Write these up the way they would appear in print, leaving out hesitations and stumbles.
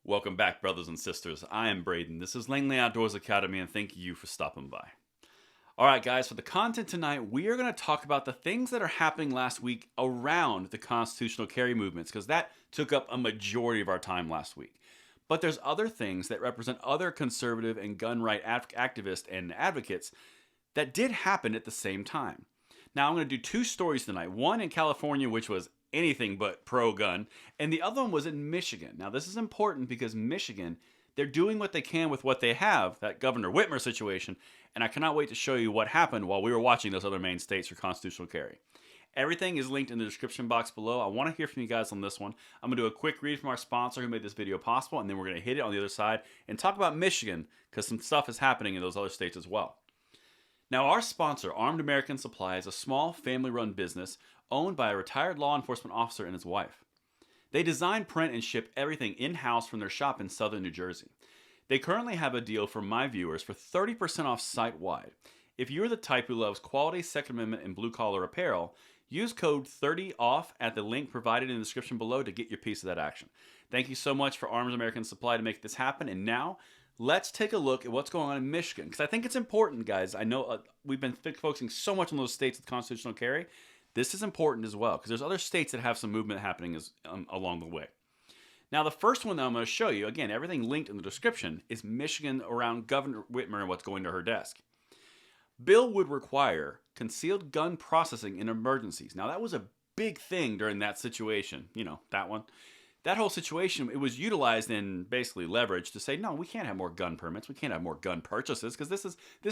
Welcome back, brothers and sisters. I am Braden. This is Langley Outdoors Academy, and thank you for stopping by. All right, guys, for the content tonight, we are going to talk about the things that are happening last week around the constitutional carry movements, because that took up a majority of our time last week. But there's other things that represent other conservative and gun right activists and advocates that did happen at the same time. Now, I'm going to do two stories tonight. One in California, which was anything but pro-gun, and the other one was in Michigan. Now, this is important because Michigan, they're doing what they can with what they have, that Governor Whitmer situation, and I cannot wait to show you what happened while we were watching those other main states for constitutional carry. Everything is linked in the description box below. I want to hear from you guys on this one. I'm going to do a quick read from our sponsor who made this video possible, and then we're going to hit it on the other side and talk about Michigan, because some stuff is happening in those other states as well. Now, our sponsor, Armed American Supply, is a small family-run business owned by a retired law enforcement officer and his wife. They design, print, and ship everything in-house from their shop in southern New Jersey. They currently have a deal for my viewers for 30% off site-wide. If you're the type who loves quality Second Amendment and blue-collar apparel, use code 30OFF at the link provided in the description below to get your piece of that action. Thank you so much for Armed American Supply to make this happen, and now let's take a look at what's going on in Michigan, because I think it's important, guys. I know we've been focusing so much on those states with constitutional carry. This is important as well, because there's other states that have some movement happening along the way. Now, the first one that I'm going to show you, again, everything linked in the description, is Michigan around Governor Whitmer and what's going to her desk. Bill would require concealed gun processing in emergencies. Now, that was a big thing during that situation. You know, that one. That whole situation, it was utilized in basically leverage to say, no, we can't have more gun permits. We can't have more gun purchases because this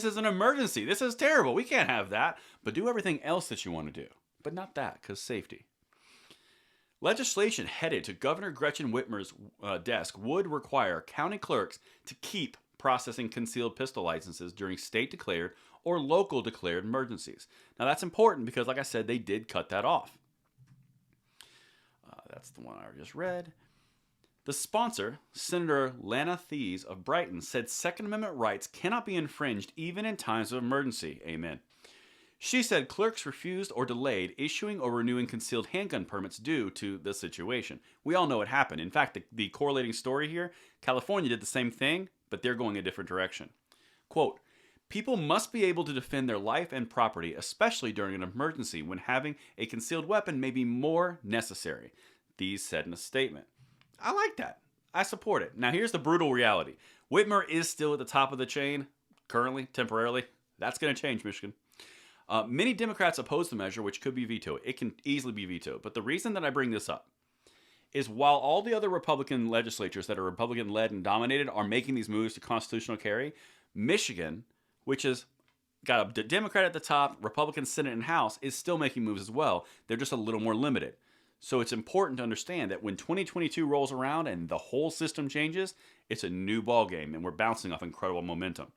is an emergency. This is terrible. We can't have that. But do everything else that you want to do. But not that, because safety. Legislation headed to Governor Gretchen Whitmer's desk would require county clerks to keep processing concealed pistol licenses during state-declared or local-declared emergencies. Now, that's important because, like I said, they did cut that off. That's the one I just read. The sponsor, Senator Lana Thies of Brighton, said Second Amendment rights cannot be infringed even in times of emergency. Amen. She said clerks refused or delayed issuing or renewing concealed handgun permits due to the situation. We all know what happened. In fact, the correlating story here, California did the same thing, but they're going a different direction. Quote, people must be able to defend their life and property, especially during an emergency when having a concealed weapon may be more necessary, Thies said in a statement. I like that. I support it. Now, here's the brutal reality. Whitmer is still at the top of the chain, currently, temporarily. That's going to change, Michigan. Many Democrats oppose the measure, which could be vetoed. It can easily be vetoed. But the reason that I bring this up is while all the other Republican legislatures that are Republican-led and dominated are making these moves to constitutional carry, Michigan, which has got a Democrat at the top, Republican Senate and House, is still making moves as well. They're just a little more limited. So it's important to understand that when 2022 rolls around and the whole system changes, it's a new ballgame, and we're bouncing off incredible momentum.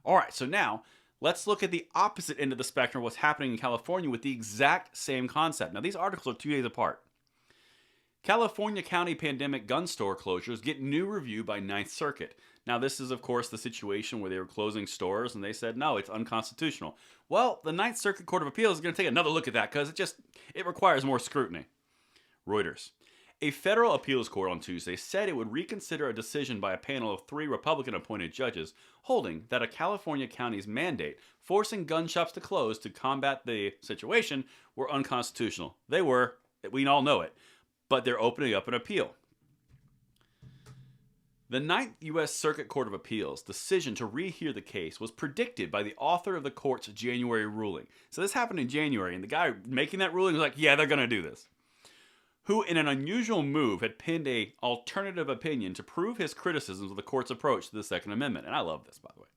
All right, so now let's look at the opposite end of the spectrum of what's happening in California with the exact same concept. Now, these articles are 2 days apart. California County pandemic gun store closures get new review by Ninth Circuit. Now, this is, of course, the situation where they were closing stores and they said, no, it's unconstitutional. Well, the Ninth Circuit Court of Appeals is going to take another look at that because it requires more scrutiny. Reuters. A federal appeals court on Tuesday said it would reconsider a decision by a panel of 3 Republican-appointed judges holding that a California county's mandate forcing gun shops to close to combat the situation were unconstitutional. They were. We all know it. But they're opening up an appeal. The Ninth U.S. Circuit Court of Appeals' decision to rehear the case was predicted by the author of the court's January ruling. So this happened in January, and the guy making that ruling was like, yeah, they're going to do this. Who, in an unusual move, had penned an alternative opinion to prove his criticisms of the court's approach to the Second Amendment. And I love this, by the way.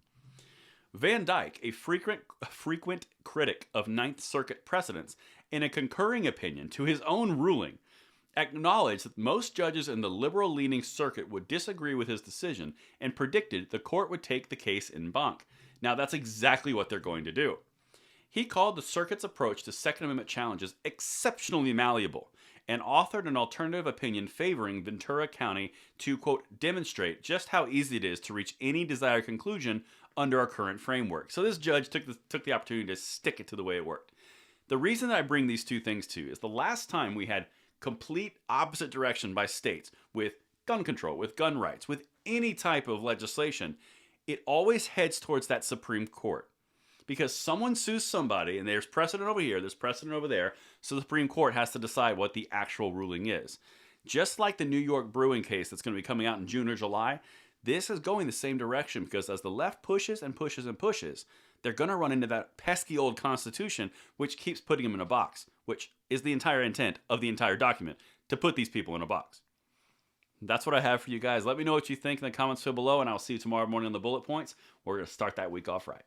Van Dyke, a frequent critic of Ninth Circuit precedents, in a concurring opinion to his own ruling, acknowledged that most judges in the liberal-leaning circuit would disagree with his decision and predicted the court would take the case en banc. Now, that's exactly what they're going to do. He called the circuit's approach to Second Amendment challenges exceptionally malleable and authored an alternative opinion favoring Ventura County to, quote, demonstrate just how easy it is to reach any desired conclusion under our current framework. So this judge took the opportunity to stick it to the way it worked. The reason that I bring these two things to is the last time we had complete opposite direction by states with gun control, with gun rights, with any type of legislation, it always heads towards that Supreme Court. Because someone sues somebody, and there's precedent over here, there's precedent over there, so the Supreme Court has to decide what the actual ruling is. Just like the New York brewing case that's going to be coming out in June or July, this is going the same direction, because as the left pushes and pushes and pushes, they're going to run into that pesky old Constitution, which keeps putting them in a box, which is the entire intent of the entire document, to put these people in a box. That's what I have for you guys. Let me know what you think in the comments below, and I'll see you tomorrow morning on the bullet points. We're going to start that week off right.